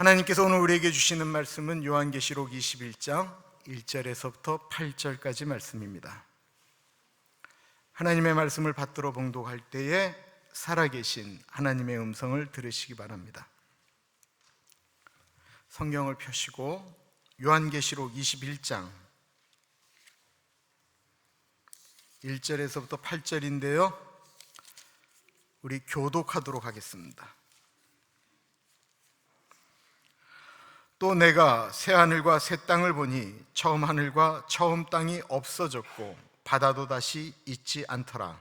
하나님께서 오늘 우리에게 주시는 말씀은 요한계시록 21장 1절에서부터 8절까지 말씀입니다. 하나님의 말씀을 받들어 봉독할 때에 살아계신 하나님의 음성을 들으시기 바랍니다. 성경을 펴시고 요한계시록 21장 1절에서부터 8절인데요, 우리 교독하도록 하겠습니다. 또 내가 새 하늘과 새 땅을 보니 처음 하늘과 처음 땅이 없어졌고 바다도 다시 있지 않더라.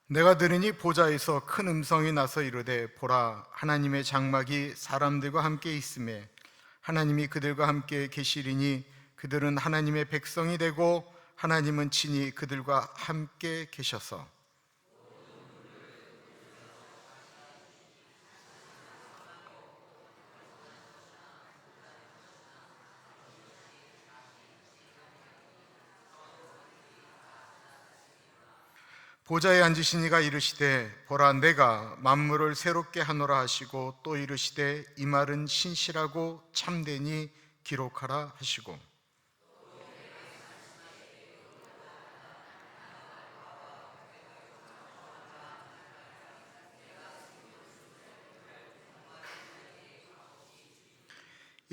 내가 들으니 보좌에서 큰 음성이 나서 이르되, 보라, 하나님의 장막이 사람들과 함께 있으매 하나님이 그들과 함께 계시리니 그들은 하나님의 백성이 되고 하나님은 친히 그들과 함께 계셔서 보좌에 앉으신 이가 이르시되, 보라, 내가 만물을 새롭게 하노라 하시고, 또 이르시되 이 말은 신실하고 참되니 기록하라 하시고,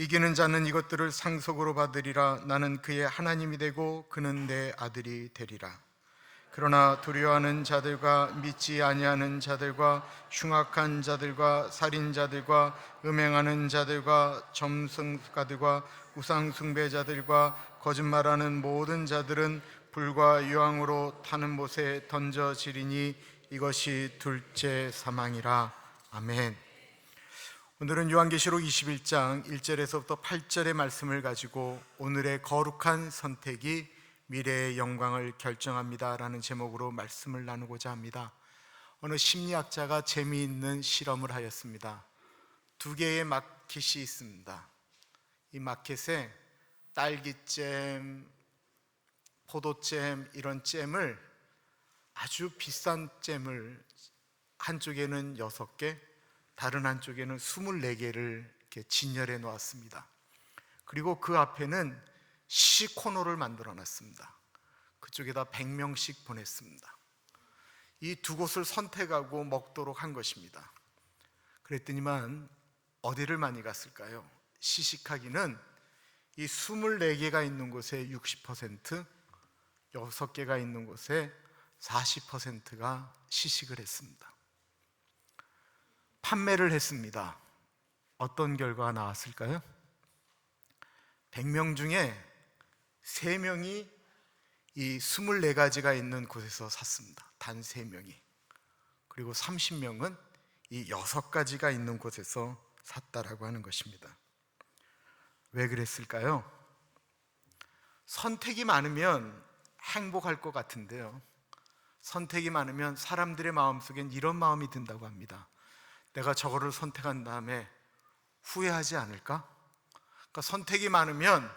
이기는 자는 이것들을 상속으로 받으리라. 나는 그의 하나님이 되고 그는 내 아들이 되리라. 그러나 두려워하는 자들과 믿지 아니하는 자들과 흉악한 자들과 살인자들과 음행하는 자들과 점성가들과 우상숭배자들과 거짓말하는 모든 자들은 불과 유황으로 타는 못에 던져지리니 이것이 둘째 사망이라. 아멘. 오늘은 요한계시록 21장 1절에서부터 8절의 말씀을 가지고 오늘의 거룩한 선택이 미래의 영광을 결정합니다 라는 제목으로 말씀을 나누고자 합니다. 어느 심리학자가 재미있는 실험을 하였습니다. 두 개의 마켓이 있습니다. 이 마켓에 딸기잼, 포도잼, 이런 잼을, 아주 비싼 잼을 한쪽에는 6개, 다른 한쪽에는 24개를 이렇게 진열해 놓았습니다. 그리고 그 앞에는 시식 코너를 만들어 놨습니다. 그쪽에다 100명씩 보냈습니다. 이 두 곳을 선택하고 먹도록 한 것입니다. 그랬더니만 어디를 많이 갔을까요? 시식하기는 이 24개가 있는 곳에 60%, 6개가 있는 곳에 40%가 시식을 했습니다. 판매를 했습니다. 어떤 결과가 나왔을까요? 100명 중에 3명이 이 24가지가 있는 곳에서 샀습니다. 단 3명이. 그리고 30명은 이 6가지가 있는 곳에서 샀다라고 하는 것입니다. 왜 그랬을까요? 선택이 많으면 행복할 것 같은데요, 선택이 많으면 사람들의 마음속엔 이런 마음이 든다고 합니다. 내가 저거를 선택한 다음에 후회하지 않을까? 그러니까 선택이 많으면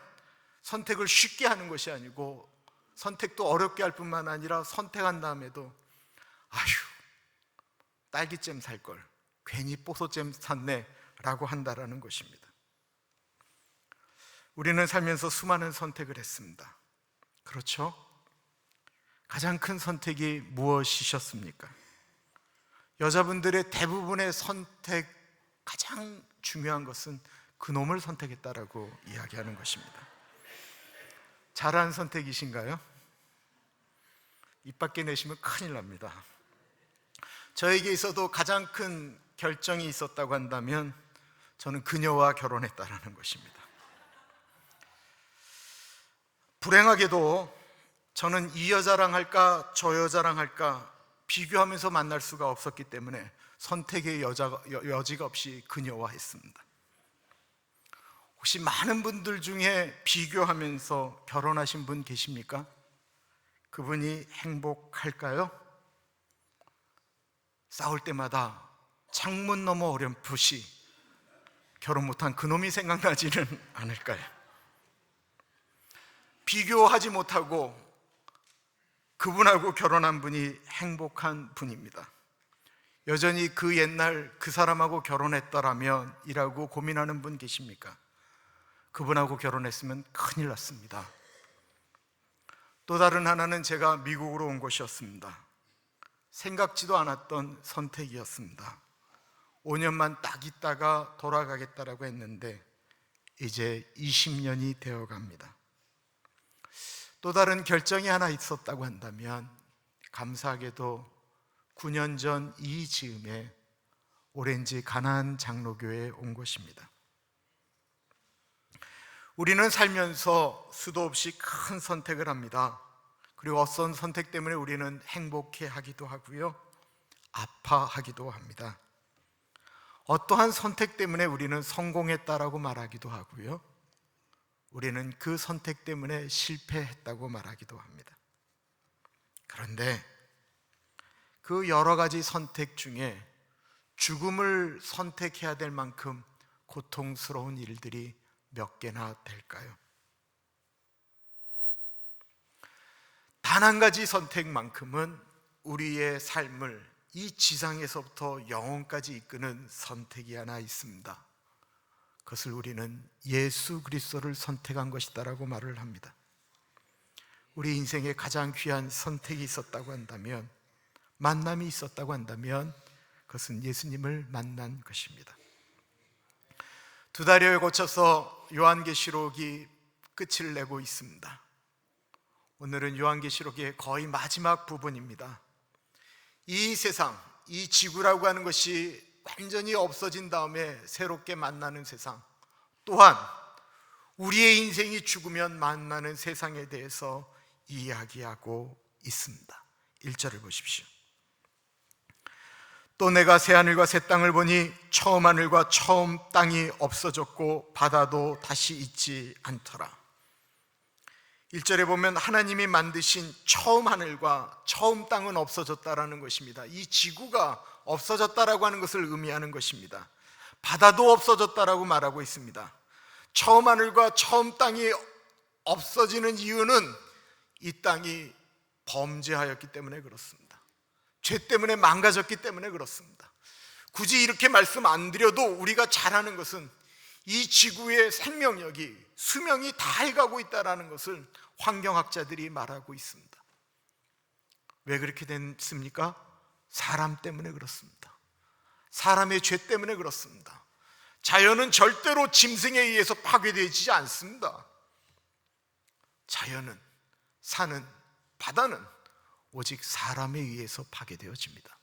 선택을 쉽게 하는 것이 아니고 선택도 어렵게 할 뿐만 아니라 선택한 다음에도 아휴, 딸기잼 살 걸, 괜히 뽀소잼 샀네 라고 한다라는 것입니다. 우리는 살면서 수많은 선택을 했습니다. 그렇죠? 가장 큰 선택이 무엇이셨습니까? 여자분들의 대부분의 선택, 가장 중요한 것은 그놈을 선택했다라고 이야기하는 것입니다. 잘한 선택이신가요? 입 밖에 내시면 큰일 납니다. 저에게 있어도 가장 큰 결정이 있었다고 한다면 저는 그녀와 결혼했다라는 것입니다. 불행하게도 저는 이 여자랑 할까 저 여자랑 할까 비교하면서 만날 수가 없었기 때문에 선택의 여지가 없이 그녀와 했습니다. 혹시 많은 분들 중에 비교하면서 결혼하신 분 계십니까? 그분이 행복할까요? 싸울 때마다 창문 너머 어렴풋이 결혼 못한 그놈이 생각나지는 않을까요? 비교하지 못하고 그분하고 결혼한 분이 행복한 분입니다. 여전히 그 옛날 그 사람하고 결혼했더라면 이라고 고민하는 분 계십니까? 그분하고 결혼했으면 큰일 났습니다. 또 다른 하나는 제가 미국으로 온 곳이었습니다. 생각지도 않았던 선택이었습니다. 5년만 딱 있다가 돌아가겠다라고 했는데 이제 20년이 되어 갑니다. 또 다른 결정이 하나 있었다고 한다면 감사하게도 9년 전 이 즈음에 오렌지 가나안 장로교회에 온 것입니다. 우리는 살면서 수도 없이 큰 선택을 합니다. 그리고 어떤 선택 때문에 우리는 행복해하기도 하고요, 아파하기도 합니다. 어떠한 선택 때문에 우리는 성공했다라고 말하기도 하고요, 우리는 그 선택 때문에 실패했다고 말하기도 합니다. 그런데 그 여러 가지 선택 중에 죽음을 선택해야 될 만큼 고통스러운 일들이 몇 개나 될까요? 단 한 가지 선택만큼은 우리의 삶을 이 지상에서부터 영혼까지 이끄는 선택이 하나 있습니다. 그것을 우리는 예수 그리스도를 선택한 것이다라고 말을 합니다. 우리 인생에 가장 귀한 선택이 있었다고 한다면, 만남이 있었다고 한다면 그것은 예수님을 만난 것입니다. 2달여에 거쳐서 요한계시록이 끝을 내고 있습니다. 오늘은 요한계시록의 거의 마지막 부분입니다. 이 세상, 이 지구라고 하는 것이 완전히 없어진 다음에 새롭게 만나는 세상, 또한 우리의 인생이 죽으면 만나는 세상에 대해서 이야기하고 있습니다. 1절을 보십시오. 또 내가 새하늘과 새 땅을 보니 처음 하늘과 처음 땅이 없어졌고 바다도 다시 있지 않더라. 1절에 보면 하나님이 만드신 처음 하늘과 처음 땅은 없어졌다라는 것입니다. 이 지구가 없어졌다라고 하는 것을 의미하는 것입니다. 바다도 없어졌다라고 말하고 있습니다. 처음 하늘과 처음 땅이 없어지는 이유는 이 땅이 범죄하였기 때문에 그렇습니다. 죄 때문에 망가졌기 때문에 그렇습니다. 굳이 이렇게 말씀 안 드려도 우리가 잘 아는 것은 이 지구의 생명력이, 수명이 다 해가고 있다는 것을 환경학자들이 말하고 있습니다. 왜 그렇게 됐습니까? 사람 때문에 그렇습니다. 사람의 죄 때문에 그렇습니다. 자연은 절대로 짐승에 의해서 파괴되지 않습니다. 자연은, 산은, 바다는 오직 사람에 의해서 파괴되어집니다.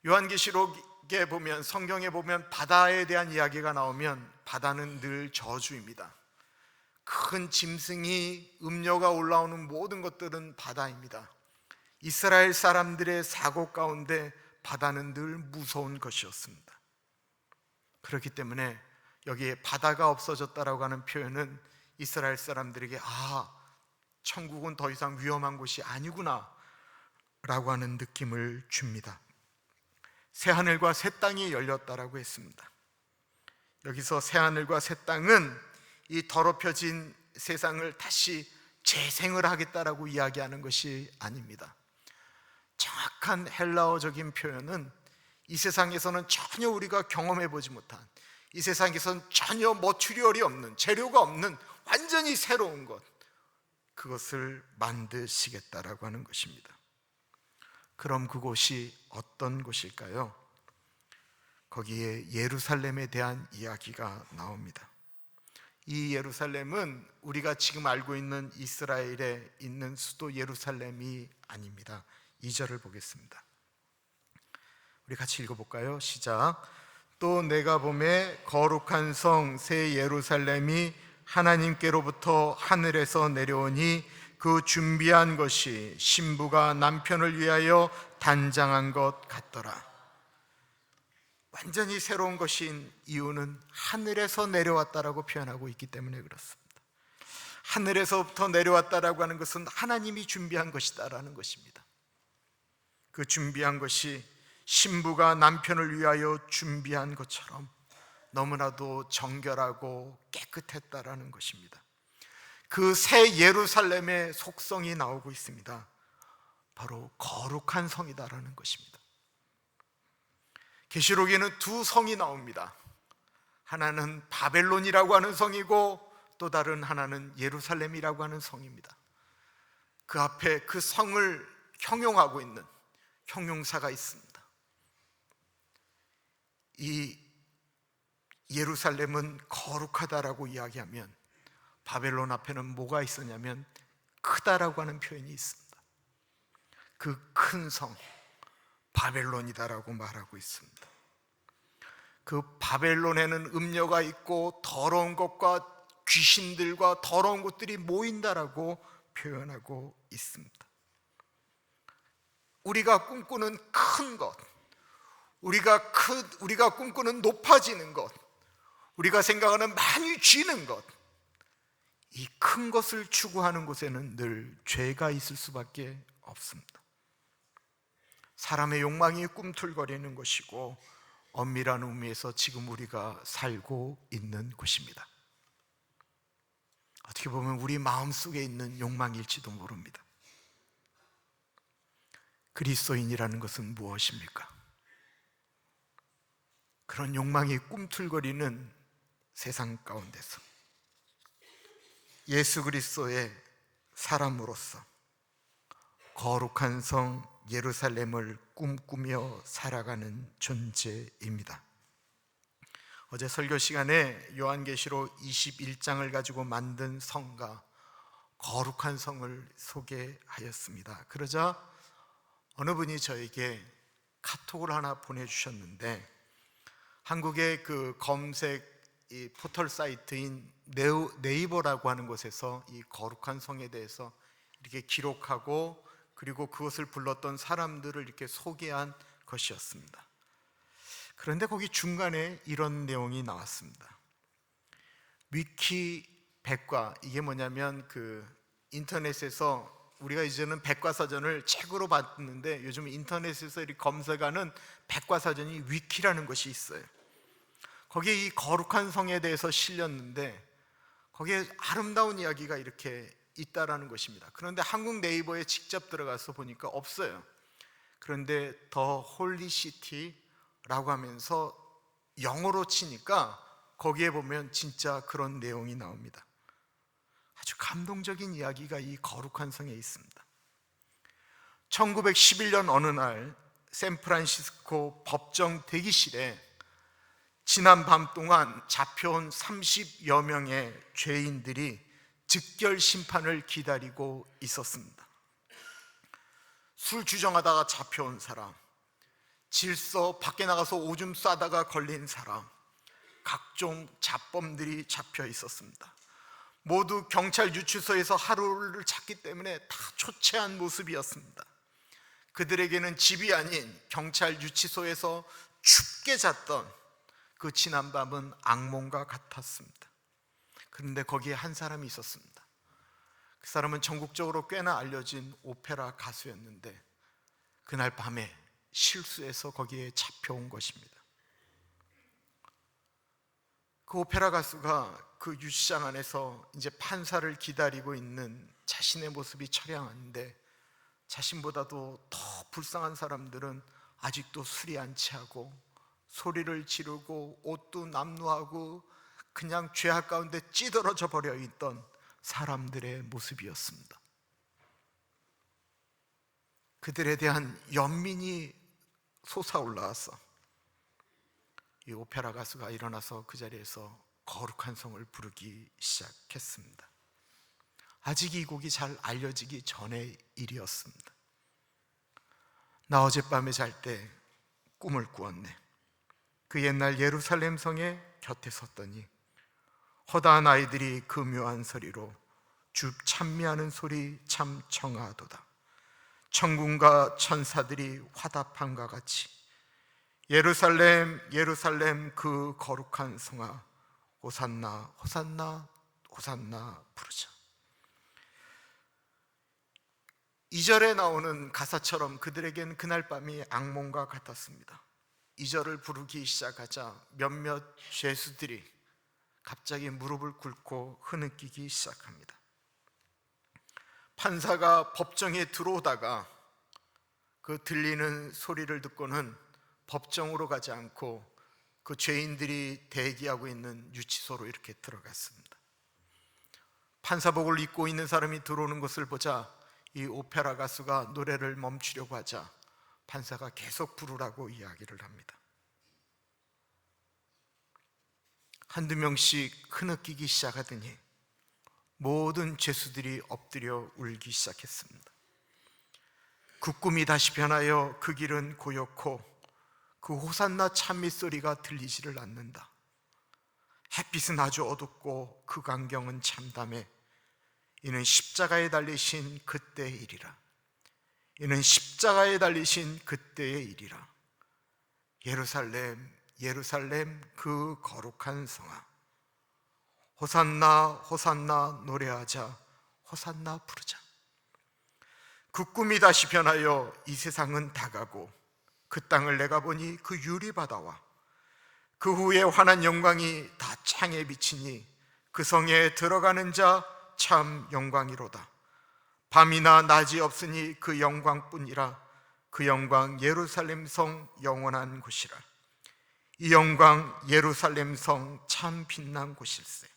요한계시록에 보면, 성경에 보면 바다에 대한 이야기가 나오면 바다는 늘 저주입니다. 큰 짐승이, 음료가 올라오는 모든 것들은 바다입니다. 이스라엘 사람들의 사고 가운데 바다는 늘 무서운 것이었습니다. 그렇기 때문에 여기에 바다가 없어졌다라고 하는 표현은 이스라엘 사람들에게 천국은 더 이상 위험한 곳이 아니구나 라고 하는 느낌을 줍니다. 새하늘과 새 땅이 열렸다라고 했습니다. 여기서 새하늘과 새 땅은 이 더럽혀진 세상을 다시 재생을 하겠다라고 이야기하는 것이 아닙니다. 정확한 헬라어적인 표현은 이 세상에서는 전혀 우리가 경험해보지 못한, 이 세상에서는 전혀 머티리얼이 없는, 재료가 없는 완전히 새로운 것, 그것을 만드시겠다라고 하는 것입니다. 그럼 그곳이 어떤 곳일까요? 거기에 예루살렘에 대한 이야기가 나옵니다. 이 예루살렘은 우리가 지금 알고 있는 이스라엘에 있는 수도 예루살렘이 아닙니다. 2절을 보겠습니다. 우리 같이 읽어볼까요? 시작. 또 내가 보매 거룩한 성 새 예루살렘이 하나님께로부터 하늘에서 내려오니 그 준비한 것이 신부가 남편을 위하여 단장한 것 같더라. 완전히 새로운 것인 이유는 하늘에서 내려왔다라고 표현하고 있기 때문에 그렇습니다. 하늘에서부터 내려왔다라고 하는 것은 하나님이 준비한 것이다라는 것입니다. 그 준비한 것이 신부가 남편을 위하여 준비한 것처럼 너무나도 정결하고 깨끗했다라는 것입니다. 그 새 예루살렘의 속성이 나오고 있습니다. 바로 거룩한 성이다라는 것입니다. 계시록에는 두 성이 나옵니다. 하나는 바벨론이라고 하는 성이고 또 다른 하나는 예루살렘이라고 하는 성입니다. 그 앞에 그 성을 형용하고 있는 형용사가 있습니다. 이 예루살렘은 거룩하다라고 이야기하면 바벨론 앞에는 뭐가 있었냐면 크다라고 하는 표현이 있습니다. 그 큰 성 바벨론이다라고 말하고 있습니다. 그 바벨론에는 음녀가 있고 더러운 것과 귀신들과 더러운 것들이 모인다라고 표현하고 있습니다. 우리가 꿈꾸는 큰 것, 우리가 꿈꾸는 높아지는 것, 우리가 생각하는 많이 쥐는 것, 이 큰 것을 추구하는 곳에는 늘 죄가 있을 수밖에 없습니다. 사람의 욕망이 꿈틀거리는 것이고 엄밀한 의미에서 지금 우리가 살고 있는 곳입니다. 어떻게 보면 우리 마음속에 있는 욕망일지도 모릅니다. 그리스도인이라는 것은 무엇입니까? 그런 욕망이 꿈틀거리는 세상 가운데서 예수 그리스도의 사람으로서 거룩한 성 예루살렘을 꿈꾸며 살아가는 존재입니다. 어제 설교 시간에 요한계시록 21장을 가지고 만든 성과 거룩한 성을 소개하였습니다. 그러자 어느 분이 저에게 카톡을 하나 보내주셨는데, 한국의 그 검색 이 포털 사이트인 네이버라고 하는 곳에서 이 거룩한 성에 대해서 이렇게 기록하고 그리고 그것을 불렀던 사람들을 이렇게 소개한 것이었습니다. 그런데 거기 중간에 이런 내용이 나왔습니다. 위키 백과, 이게 뭐냐면 그 인터넷에서 우리가 이제는 백과사전을 책으로 봤는데 요즘 인터넷에서 이렇게 검색하는 백과사전이 위키라는 것이 있어요. 거기에 이 거룩한 성에 대해서 실렸는데 거기에 아름다운 이야기가 이렇게 있다라는 것입니다. 그런데 한국 네이버에 직접 들어가서 보니까 없어요. 그런데 더 홀리 시티라고 하면서 영어로 치니까 거기에 보면 진짜 그런 내용이 나옵니다. 아주 감동적인 이야기가 이 거룩한 성에 있습니다. 1911년 어느 날 샌프란시스코 법정 대기실에 지난 밤 동안 잡혀온 30여 명의 죄인들이 즉결 심판을 기다리고 있었습니다. 술 주정하다가 잡혀온 사람, 질서 밖에 나가서 오줌 싸다가 걸린 사람, 각종 잡범들이 잡혀 있었습니다. 모두 경찰 유치소에서 하루를 잤기 때문에 다 초췌한 모습이었습니다. 그들에게는 집이 아닌 경찰 유치소에서 춥게 잤던 그 지난 밤은 악몽과 같았습니다. 그런데 거기에 한 사람이 있었습니다. 그 사람은 전국적으로 꽤나 알려진 오페라 가수였는데 그날 밤에 실수해서 거기에 잡혀온 것입니다. 그 오페라 가수가 그 유치장 안에서 이제 판사를 기다리고 있는 자신의 모습이 처량한데, 자신보다도 더 불쌍한 사람들은 아직도 술이 안 취하고 소리를 지르고 옷도 남루하고 그냥 죄악 가운데 찌들어져 버려 있던 사람들의 모습이었습니다. 그들에 대한 연민이 솟아올라와서 이 오페라 가수가 일어나서 그 자리에서 거룩한 성을 부르기 시작했습니다. 아직 이 곡이 잘 알려지기 전의 일이었습니다. 나 어젯밤에 잘 때 꿈을 꾸었네. 그 옛날 예루살렘 성의 곁에 섰더니 허다한 아이들이 그 묘한 소리로 주 찬미하는 소리 참 청아하도다. 천군과 천사들이 화답함과 같이 예루살렘 예루살렘 그 거룩한 성아 호산나 호산나 호산나 부르자. 2절에 나오는 가사처럼 그들에겐 그날 밤이 악몽과 같았습니다. 2절을 부르기 시작하자 몇몇 죄수들이 갑자기 무릎을 꿇고 흐느끼기 시작합니다. 판사가 법정에 들어오다가 그 들리는 소리를 듣고는 법정으로 가지 않고 그 죄인들이 대기하고 있는 유치소로 이렇게 들어갔습니다. 판사복을 입고 있는 사람이 들어오는 것을 보자 이 오페라 가수가 노래를 멈추려고 하자 판사가 계속 부르라고 이야기를 합니다. 한두 명씩 흐느끼기 시작하더니 모든 죄수들이 엎드려 울기 시작했습니다. 그 꿈이 다시 변하여 그 길은 고요코 그 호산나 찬미 소리가 들리지를 않는다. 햇빛은 아주 어둡고 그 광경은 참담해. 이는 십자가에 달리신 그때의 일이라. 이는 십자가에 달리신 그때의 일이라. 예루살렘 예루살렘 그 거룩한 성아, 호산나 호산나 노래하자, 호산나 부르자. 그 꿈이 다시 변하여 이 세상은 다가고 그 땅을 내가 보니 그 유리바다와 그 후에 환한 영광이 다 창에 비치니 그 성에 들어가는 자 참 영광이로다. 밤이나 낮이 없으니 그 영광뿐이라. 그 영광 예루살렘 성 영원한 곳이라. 이 영광 예루살렘 성 참 빛난 곳일세.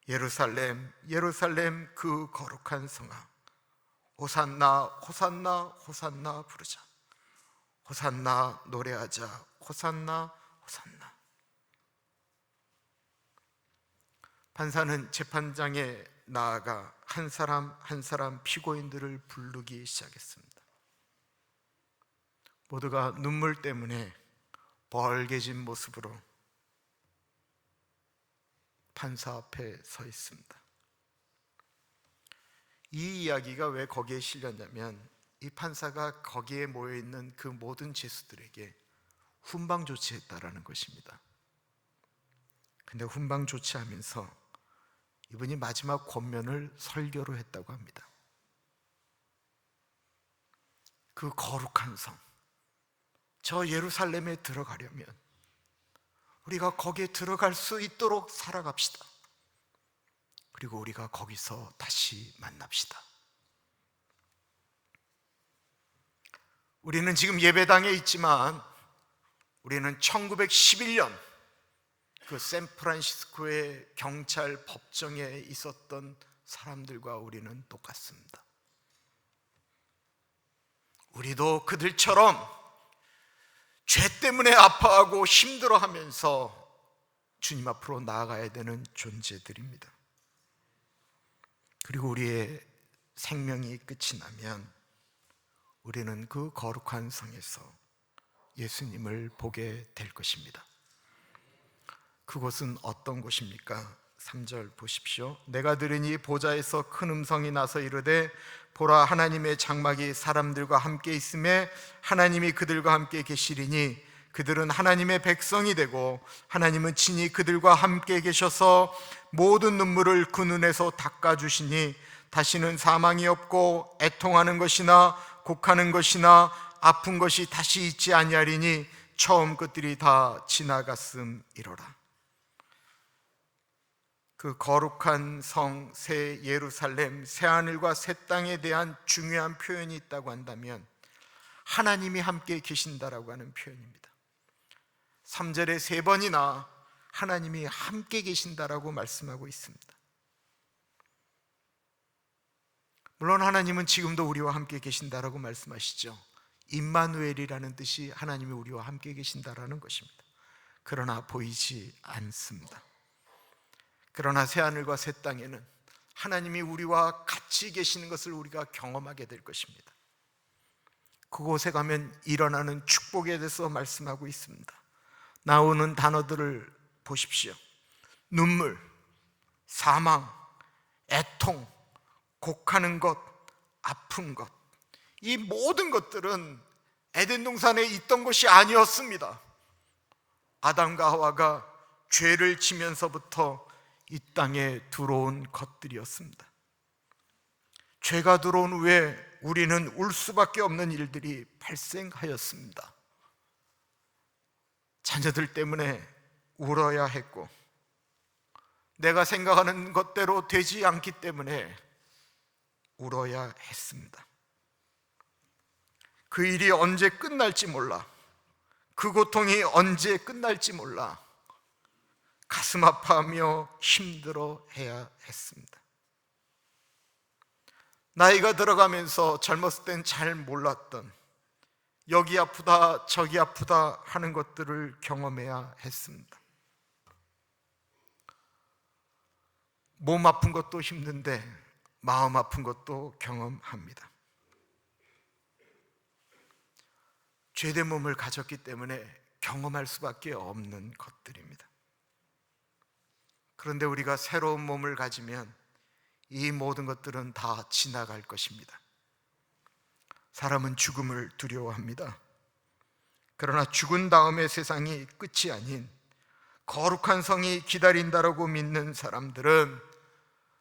예루살렘 예루살렘 그 거룩한 성아, 호산나 호산나 호산나 부르자. 호산나 노래하자. 호산나 호산나. 판사는 재판장에 나아가 한 사람 한 사람 피고인들을 부르기 시작했습니다. 모두가 눈물 때문에 벌개진 모습으로 판사 앞에 서 있습니다. 이 이야기가 왜 거기에 실렸냐면 이 판사가 거기에 모여있는 그 모든 죄수들에게 훈방 조치했다라는 것입니다. 근데 훈방 조치하면서 이분이 마지막 권면을 설교로 했다고 합니다. 그 거룩한 성, 저 예루살렘에 들어가려면 우리가 거기에 들어갈 수 있도록 살아갑시다. 그리고 우리가 거기서 다시 만납시다. 우리는 지금 예배당에 있지만 우리는 1911년 그 샌프란시스코의 경찰 법정에 있었던 사람들과 우리는 똑같습니다. 우리도 그들처럼 죄 때문에 아파하고 힘들어하면서 주님 앞으로 나아가야 되는 존재들입니다. 그리고 우리의 생명이 끝이 나면 우리는 그 거룩한 성에서 예수님을 보게 될 것입니다. 그곳은 어떤 곳입니까? 3절 보십시오. 내가 들으니 보좌에서 큰 음성이 나서 이르되 보라, 하나님의 장막이 사람들과 함께 있음에 하나님이 그들과 함께 계시리니 그들은 하나님의 백성이 되고 하나님은 친히 그들과 함께 계셔서 모든 눈물을 그 눈에서 닦아주시니 다시는 사망이 없고 애통하는 것이나 곡하는 것이나 아픈 것이 다시 있지 아니하리니 처음 것들이 다 지나갔음이로라. 그 거룩한 성, 새 예루살렘, 새 하늘과 새 땅에 대한 중요한 표현이 있다고 한다면 하나님이 함께 계신다라고 하는 표현입니다. 3절에 3번이나 하나님이 함께 계신다라고 말씀하고 있습니다. 물론 하나님은 지금도 우리와 함께 계신다라고 말씀하시죠. 임마누엘이라는 뜻이 하나님이 우리와 함께 계신다라는 것입니다. 그러나 보이지 않습니다. 그러나 새하늘과 새 땅에는 하나님이 우리와 같이 계시는 것을 우리가 경험하게 될 것입니다. 그곳에 가면 일어나는 축복에 대해서 말씀하고 있습니다. 나오는 단어들을 보십시오. 눈물, 사망, 애통, 곡하는 것, 아픈 것, 이 모든 것들은 에덴 동산에 있던 것이 아니었습니다. 아담과 하와가 죄를 지면서부터 이 땅에 들어온 것들이었습니다. 죄가 들어온 후에 우리는 울 수밖에 없는 일들이 발생하였습니다. 자녀들 때문에 울어야 했고, 내가 생각하는 것대로 되지 않기 때문에 울어야 했습니다. 그 일이 언제 끝날지 몰라, 그 고통이 언제 끝날지 몰라 가슴 아파하며 힘들어해야 했습니다. 나이가 들어가면서 젊었을 땐 잘 몰랐던 여기 아프다 저기 아프다 하는 것들을 경험해야 했습니다. 몸 아픈 것도 힘든데 마음 아픈 것도 경험합니다. 죄된 몸을 가졌기 때문에 경험할 수밖에 없는 것들입니다. 그런데 우리가 새로운 몸을 가지면 이 모든 것들은 다 지나갈 것입니다. 사람은 죽음을 두려워합니다. 그러나 죽은 다음의 세상이 끝이 아닌 거룩한 성이 기다린다라고 믿는 사람들은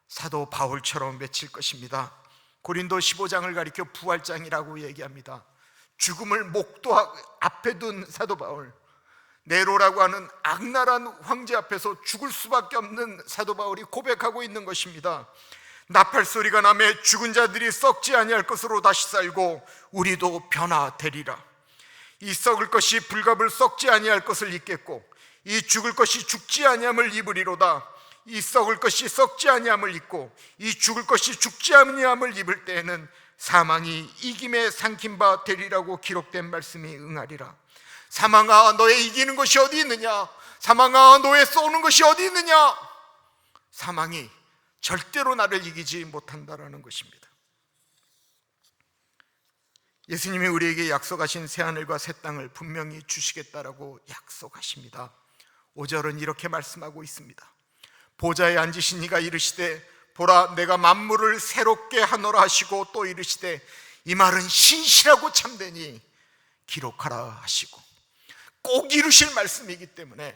사도 바울처럼 외칠 것입니다. 고린도 15장을 가리켜 부활장이라고 얘기합니다. 죽음을 목도 앞에 둔 사도 바울, 네로라고 하는 악랄한 황제 앞에서 죽을 수밖에 없는 사도 바울이 고백하고 있는 것입니다. 나팔 소리가 나매 죽은 자들이 썩지 아니할 것으로 다시 살고 우리도 변화되리라. 이 썩을 것이 불갑을 썩지 아니할 것을 입겠고 이 죽을 것이 죽지 아니함을 입으리로다. 이 썩을 것이 썩지 아니함을 입고 이 죽을 것이 죽지 아니함을 입을 때에는 사망이 이김에 삼킨 바 되리라고 기록된 말씀이 응하리라. 사망아 너의 이기는 것이 어디 있느냐? 사망아 너의 쏘는 것이 어디 있느냐? 사망이 절대로 나를 이기지 못한다라는 것입니다. 예수님이 우리에게 약속하신 새하늘과 새 땅을 분명히 주시겠다라고 약속하십니다. 5절은 이렇게 말씀하고 있습니다. 보좌에 앉으신 이가 이르시되 보라 내가 만물을 새롭게 하노라 하시고 또 이르시되 이 말은 신실하고 참되니 기록하라 하시고, 꼭 이루실 말씀이기 때문에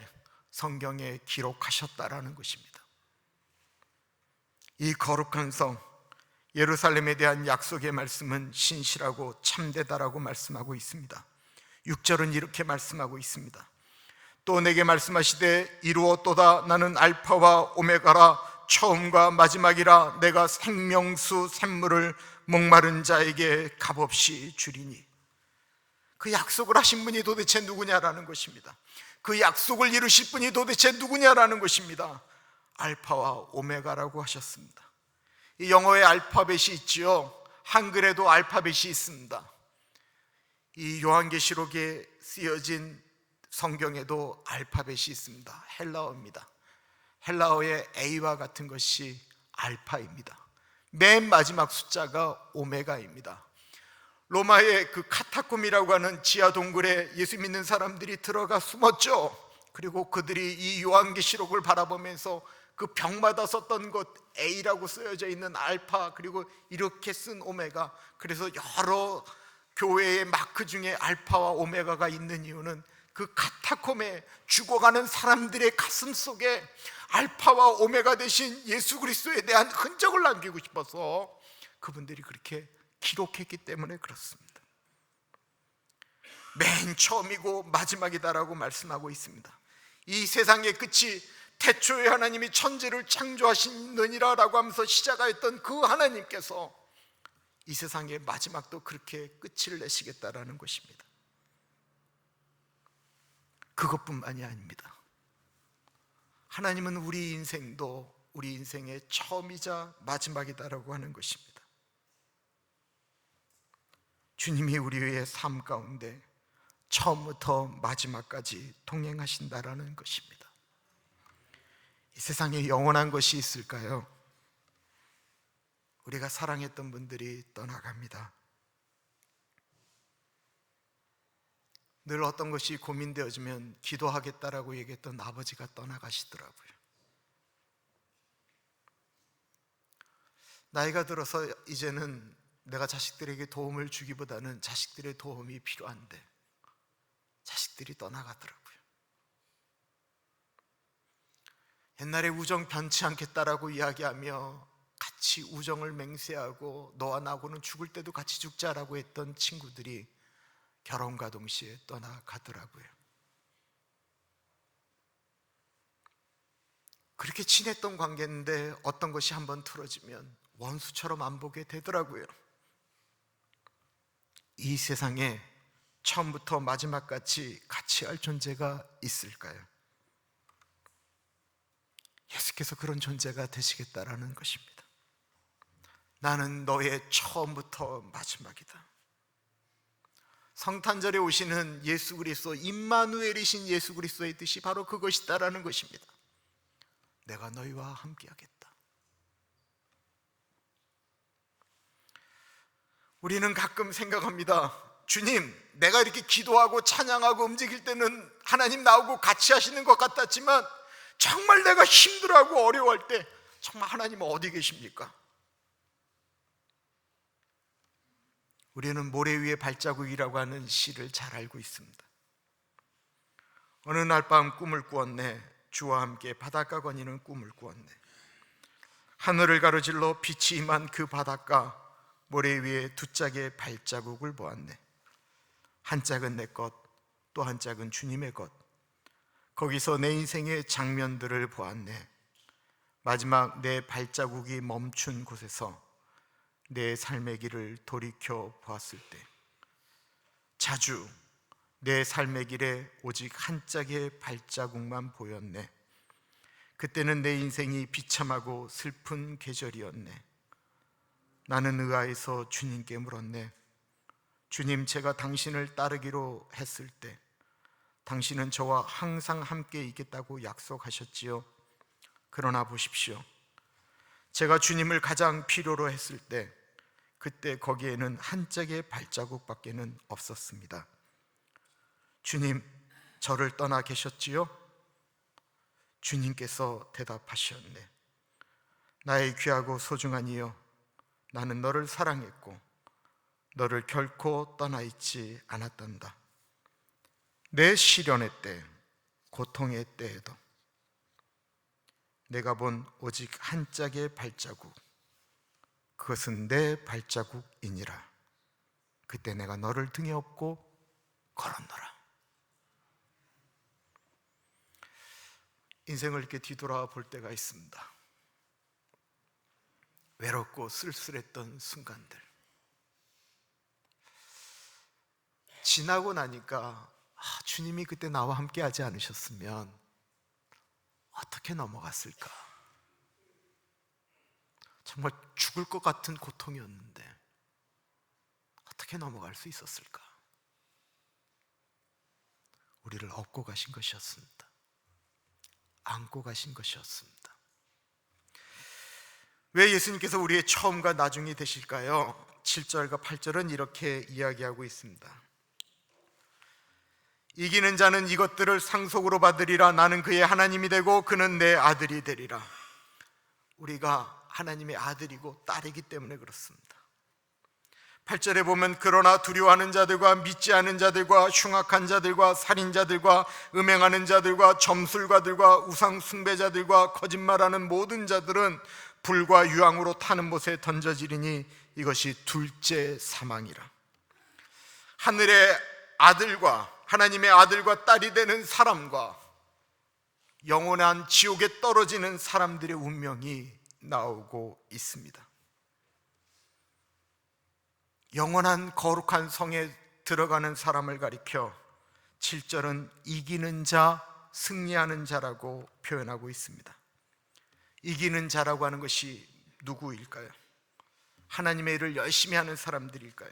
성경에 기록하셨다라는 것입니다. 이 거룩한 성 예루살렘에 대한 약속의 말씀은 신실하고 참되다라고 말씀하고 있습니다. 6절은 이렇게 말씀하고 있습니다. 또 내게 말씀하시되 이루었도다. 나는 알파와 오메가라. 처음과 마지막이라. 내가 생명수 샘물을 목마른 자에게 값없이 주리니. 그 약속을 하신 분이 도대체 누구냐라는 것입니다. 그 약속을 이루실 분이 도대체 누구냐라는 것입니다. 알파와 오메가라고 하셨습니다. 이 영어의 알파벳이 있지요. 한글에도 알파벳이 있습니다. 이 요한계시록에 쓰여진 성경에도 알파벳이 있습니다. 헬라어입니다. 헬라어의 A와 같은 것이 알파입니다. 맨 마지막 숫자가 오메가입니다. 로마의 그 카타콤이라고 하는 지하 동굴에 예수 믿는 사람들이 들어가 숨었죠. 그리고 그들이 이 요한계시록을 바라보면서 그 벽마다 썼던 것 A라고 쓰여져 있는 알파, 그리고 이렇게 쓴 오메가, 그래서 여러 교회의 마크 중에 알파와 오메가가 있는 이유는 그 카타콤에 죽어가는 사람들의 가슴 속에 알파와 오메가 되신 예수 그리스도에 대한 흔적을 남기고 싶어서 그분들이 그렇게 기록했기 때문에 그렇습니다. 맨 처음이고 마지막이다라고 말씀하고 있습니다. 이 세상의 끝이 태초에 하나님이 천지를 창조하시느니라 라고 하면서 시작하였던 그 하나님께서 이 세상의 마지막도 그렇게 끝을 내시겠다라는 것입니다. 그것뿐만이 아닙니다. 하나님은 우리 인생도 우리 인생의 처음이자 마지막이다라고 하는 것입니다. 주님이 우리의 삶 가운데 처음부터 마지막까지 동행하신다라는 것입니다. 이 세상에 영원한 것이 있을까요? 우리가 사랑했던 분들이 떠나갑니다. 늘 어떤 것이 고민되어지면 기도하겠다라고 얘기했던 아버지가 떠나가시더라고요. 나이가 들어서 이제는 내가 자식들에게 도움을 주기보다는 자식들의 도움이 필요한데 자식들이 떠나가더라고요. 옛날에 우정 변치 않겠다라고 이야기하며 같이 우정을 맹세하고 너와 나하고는 죽을 때도 같이 죽자라고 했던 친구들이 결혼과 동시에 떠나가더라고요. 그렇게 친했던 관계인데 어떤 것이 한번 틀어지면 원수처럼 안 보게 되더라고요. 이 세상에 처음부터 마지막까지 같이 할 존재가 있을까요? 예수께서 그런 존재가 되시겠다라는 것입니다. 나는 너의 처음부터 마지막이다. 성탄절에 오시는 예수 그리스도, 임마누엘이신 예수 그리스도의 뜻이 바로 그것이다라는 것입니다. 내가 너희와 함께하겠다. 우리는 가끔 생각합니다. 주님, 내가 이렇게 기도하고 찬양하고 움직일 때는 하나님 나오고 같이 하시는 것 같았지만 정말 내가 힘들어하고 어려워할 때 정말 하나님은 어디 계십니까? 우리는 모래 위의 발자국이라고 하는 시를 잘 알고 있습니다. 어느 날 밤 꿈을 꾸었네. 주와 함께 바닷가 거니는 꿈을 꾸었네. 하늘을 가로질러 빛이 임한 그 바닷가, 모래 위에 두 짝의 발자국을 보았네. 한 짝은 내 것, 또 한 짝은 주님의 것. 거기서 내 인생의 장면들을 보았네. 마지막 내 발자국이 멈춘 곳에서 내 삶의 길을 돌이켜 보았을 때 자주 내 삶의 길에 오직 한 짝의 발자국만 보였네. 그때는 내 인생이 비참하고 슬픈 계절이었네. 나는 의아해서 주님께 물었네. 주님, 제가 당신을 따르기로 했을 때 당신은 저와 항상 함께 있겠다고 약속하셨지요. 그러나 보십시오, 제가 주님을 가장 필요로 했을 때 그때 거기에는 한 짝의 발자국밖에는 없었습니다. 주님, 저를 떠나 계셨지요? 주님께서 대답하셨네. 나의 귀하고 소중한 이여, 나는 너를 사랑했고 너를 결코 떠나 있지 않았단다. 내 시련의 때, 고통의 때에도 내가 본 오직 한 짝의 발자국, 그것은 내 발자국이니라. 그때 내가 너를 등에 업고 걸었노라. 인생을 이렇게 뒤돌아 볼 때가 있습니다. 외롭고 쓸쓸했던 순간들 지나고 나니까 주님이 그때 나와 함께 하지 않으셨으면 어떻게 넘어갔을까? 정말 죽을 것 같은 고통이었는데 어떻게 넘어갈 수 있었을까? 우리를 업고 가신 것이었습니다. 안고 가신 것이었습니다. 왜 예수님께서 우리의 처음과 나중이 되실까요? 7절과 8절은 이렇게 이야기하고 있습니다. 이기는 자는 이것들을 상속으로 받으리라. 나는 그의 하나님이 되고 그는 내 아들이 되리라. 우리가 하나님의 아들이고 딸이기 때문에 그렇습니다. 8절에 보면 그러나 두려워하는 자들과 믿지 않은 자들과 흉악한 자들과 살인자들과 음행하는 자들과 점술가들과 우상 숭배자들과 거짓말하는 모든 자들은 불과 유황으로 타는 못에 던져지리니 이것이 둘째 사망이라. 하늘의 아들과 하나님의 아들과 딸이 되는 사람과 영원한 지옥에 떨어지는 사람들의 운명이 나오고 있습니다. 영원한 거룩한 성에 들어가는 사람을 가리켜 7절은 이기는 자, 승리하는 자라고 표현하고 있습니다. 이기는 자라고 하는 것이 누구일까요? 하나님의 일을 열심히 하는 사람들일까요?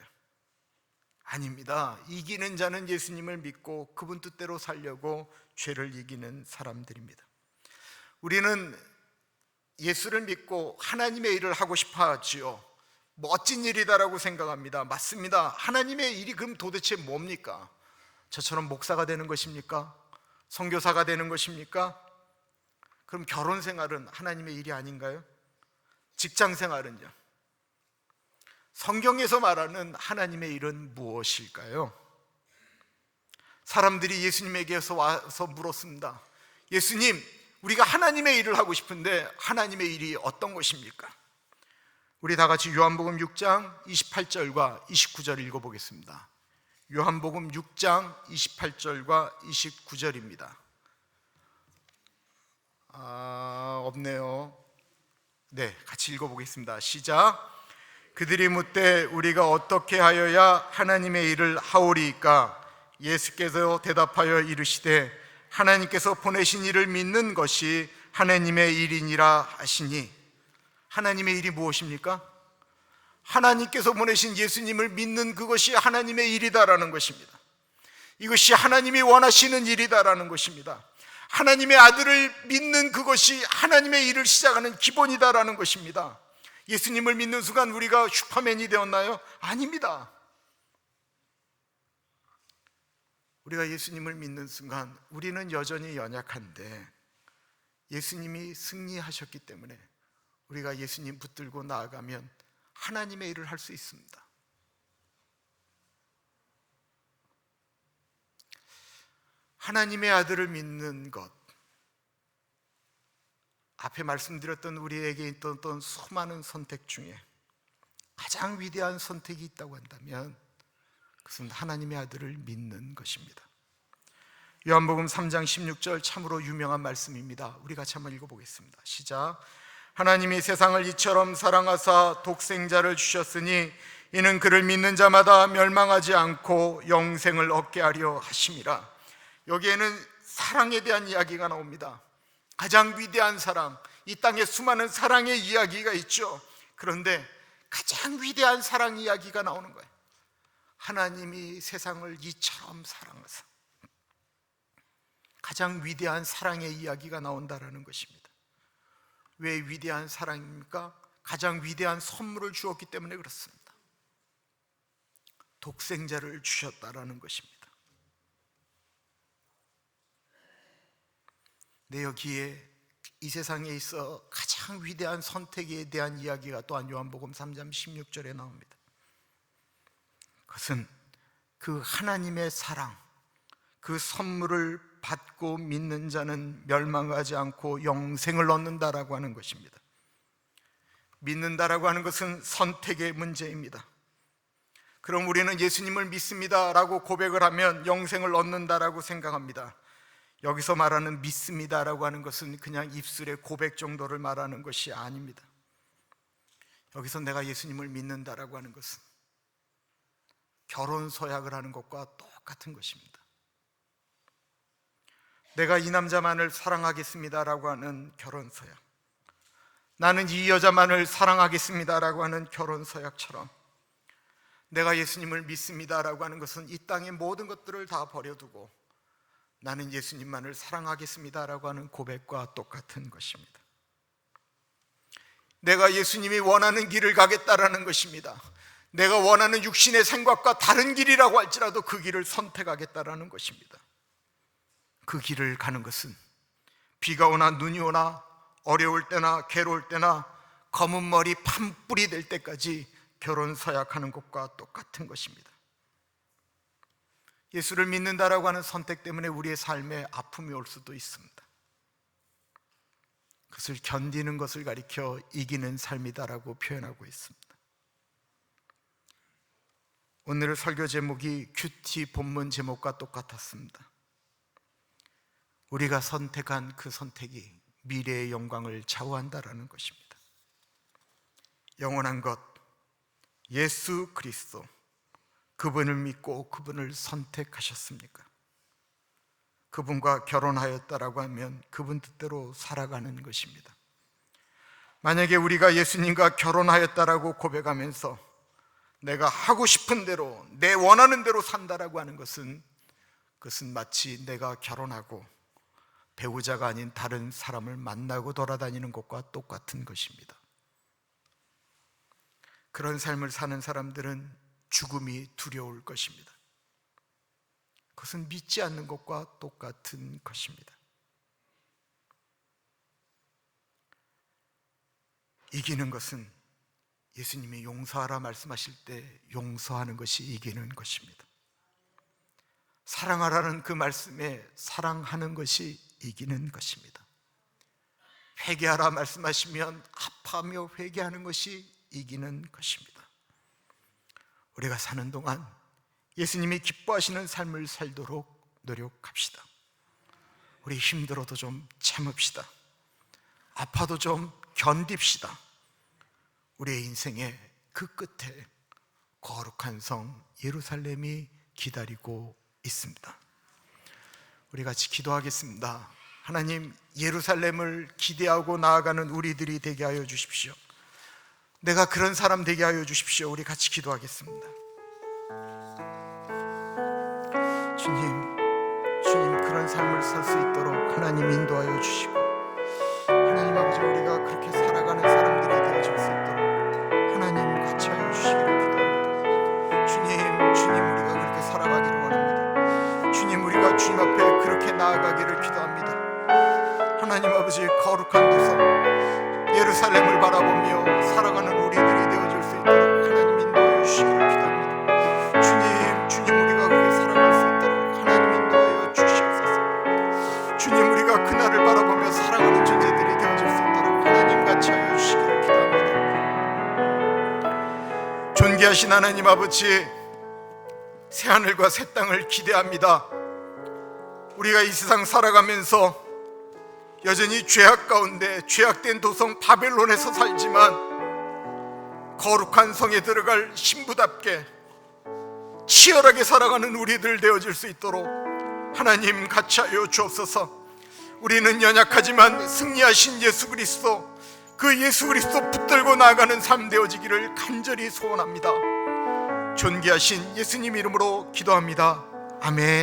아닙니다. 이기는 자는 예수님을 믿고 그분 뜻대로 살려고 죄를 이기는 사람들입니다. 우리는 예수를 믿고 하나님의 일을 하고 싶어 하지요. 멋진 일이다라고 생각합니다. 맞습니다. 하나님의 일이 그럼 도대체 뭡니까? 저처럼 목사가 되는 것입니까? 선교사가 되는 것입니까? 그럼 결혼 생활은 하나님의 일이 아닌가요? 직장 생활은요? 성경에서 말하는 하나님의 일은 무엇일까요? 사람들이 예수님에게서 와서 물었습니다. 예수님, 우리가 하나님의 일을 하고 싶은데 하나님의 일이 어떤 것입니까? 우리 다 같이 요한복음 6장 28절과 29절 읽어보겠습니다. 요한복음 6장 28절과 29절입니다. 없네요. 네, 같이 읽어보겠습니다. 시작. 그들이 묻되 우리가 어떻게 하여야 하나님의 일을 하오리이까? 예수께서 대답하여 이르시되 하나님께서 보내신 이를 믿는 것이 하나님의 일이니라 하시니. 하나님의 일이 무엇입니까? 하나님께서 보내신 예수님을 믿는 그것이 하나님의 일이다라는 것입니다. 이것이 하나님이 원하시는 일이다라는 것입니다. 하나님의 아들을 믿는 그것이 하나님의 일을 시작하는 기본이다라는 것입니다. 예수님을 믿는 순간 우리가 슈퍼맨이 되었나요? 아닙니다. 우리가 예수님을 믿는 순간 우리는 여전히 연약한데 예수님이 승리하셨기 때문에 우리가 예수님 붙들고 나아가면 하나님의 일을 할 수 있습니다. 하나님의 아들을 믿는 것, 앞에 말씀드렸던 우리에게 있던 수많은 선택 중에 가장 위대한 선택이 있다고 한다면 그것은 하나님의 아들을 믿는 것입니다. 요한복음 3장 16절 참으로 유명한 말씀입니다. 우리 같이 한번 읽어보겠습니다. 시작. 하나님이 세상을 이처럼 사랑하사 독생자를 주셨으니 이는 그를 믿는 자마다 멸망하지 않고 영생을 얻게 하려 하심이라. 여기에는 사랑에 대한 이야기가 나옵니다. 가장 위대한 사랑, 이 땅에 수많은 사랑의 이야기가 있죠. 그런데 가장 위대한 사랑 이야기가 나오는 거예요. 하나님이 세상을 이처럼 사랑하사. 가장 위대한 사랑의 이야기가 나온다라는 것입니다. 왜 위대한 사랑입니까? 가장 위대한 선물을 주었기 때문에 그렇습니다. 독생자를 주셨다라는 것입니다. 네, 여기에 이 세상에 있어 가장 위대한 선택에 대한 이야기가 또한 요한복음 3장 16절에 나옵니다. 그것은 그 하나님의 사랑, 그 선물을 받고 믿는 자는 멸망하지 않고 영생을 얻는다라고 하는 것입니다. 믿는다라고 하는 것은 선택의 문제입니다. 그럼 우리는 예수님을 믿습니다라고 고백을 하면 영생을 얻는다라고 생각합니다. 여기서 말하는 믿습니다라고 하는 것은 그냥 입술의 고백 정도를 말하는 것이 아닙니다. 여기서 내가 예수님을 믿는다라고 하는 것은 결혼 서약을 하는 것과 똑같은 것입니다. 내가 이 남자만을 사랑하겠습니다라고 하는 결혼 서약, 나는 이 여자만을 사랑하겠습니다라고 하는 결혼 서약처럼 내가 예수님을 믿습니다라고 하는 것은 이 땅의 모든 것들을 다 버려두고 나는 예수님만을 사랑하겠습니다라고 하는 고백과 똑같은 것입니다. 내가 예수님이 원하는 길을 가겠다라는 것입니다. 내가 원하는 육신의 생각과 다른 길이라고 할지라도 그 길을 선택하겠다라는 것입니다. 그 길을 가는 것은 비가 오나 눈이 오나 어려울 때나 괴로울 때나 검은 머리 판뿔이 될 때까지 결혼 서약하는 것과 똑같은 것입니다. 예수를 믿는다라고 하는 선택 때문에 우리의 삶에 아픔이 올 수도 있습니다. 그것을 견디는 것을 가리켜 이기는 삶이다라고 표현하고 있습니다. 오늘의 설교 제목이 큐티 본문 제목과 똑같았습니다. 우리가 선택한 그 선택이 미래의 영광을 좌우한다라는 것입니다. 영원한 것, 예수 그리스도, 그분을 믿고 그분을 선택하셨습니까? 그분과 결혼하였다라고 하면 그분 뜻대로 살아가는 것입니다. 만약에 우리가 예수님과 결혼하였다라고 고백하면서 내가 하고 싶은 대로 내 원하는 대로 산다라고 하는 것은 그것은 마치 내가 결혼하고 배우자가 아닌 다른 사람을 만나고 돌아다니는 것과 똑같은 것입니다. 그런 삶을 사는 사람들은 죽음이 두려울 것입니다. 그것은 믿지 않는 것과 똑같은 것입니다. 이기는 것은 예수님이 용서하라 말씀하실 때 용서하는 것이 이기는 것입니다. 사랑하라는 그 말씀에 사랑하는 것이 이기는 것입니다. 회개하라 말씀하시면 아파하며 회개하는 것이 이기는 것입니다. 우리가 사는 동안 예수님이 기뻐하시는 삶을 살도록 노력합시다. 우리 힘들어도 좀 참읍시다. 아파도 좀 견딥시다. 우리의 인생의 그 끝에 거룩한 성 예루살렘이 기다리고 있습니다. 우리 같이 기도하겠습니다. 하나님, 예루살렘을 기대하고 나아가는 우리들이 되게 하여 주십시오. 내가 그런 사람 되게 하여 주십시오. 우리 같이 기도하겠습니다. 주님 그런 삶을 살 수 있도록 하나님 인도하여 주시고, 하나님 아버지, 우리가 그렇게 살아가는 사람들이 되어질 수 있도록 하나님 같이 하여 주시기를 기도합니다. 주님 우리가 그렇게 살아가기를 원합니다. 주님, 우리가 주님 앞에 그렇게 나아가기를 기도합니다. 하나님 아버지, 거룩한 도성 예루살렘을 바라보며 살아가는 우리들이 되어질 수 있도록 하나님 인도하여 주시기를 기도합니다. 주님 우리가 그렇게 살아갈 수 있도록 하나님 인도하여 주시옵소서. 주님, 우리가 그날을 바라보며 살아가는 존재들이 되어질 수 있도록 하나님 같이 하여 주시기를 기도합니다. 존귀하신 하나님 아버지, 새하늘과 새 땅을 기대합니다. 우리가 이 세상 살아가면서 여전히 죄악 가운데 죄악된 도성 바벨론에서 살지만 거룩한 성에 들어갈 신부답게 치열하게 살아가는 우리들 되어질 수 있도록 하나님 같이 하여 주옵소서. 우리는 연약하지만 승리하신 예수 그리스도, 그 예수 그리스도 붙들고 나아가는 삶 되어지기를 간절히 소원합니다. 존귀하신 예수님 이름으로 기도합니다. 아멘.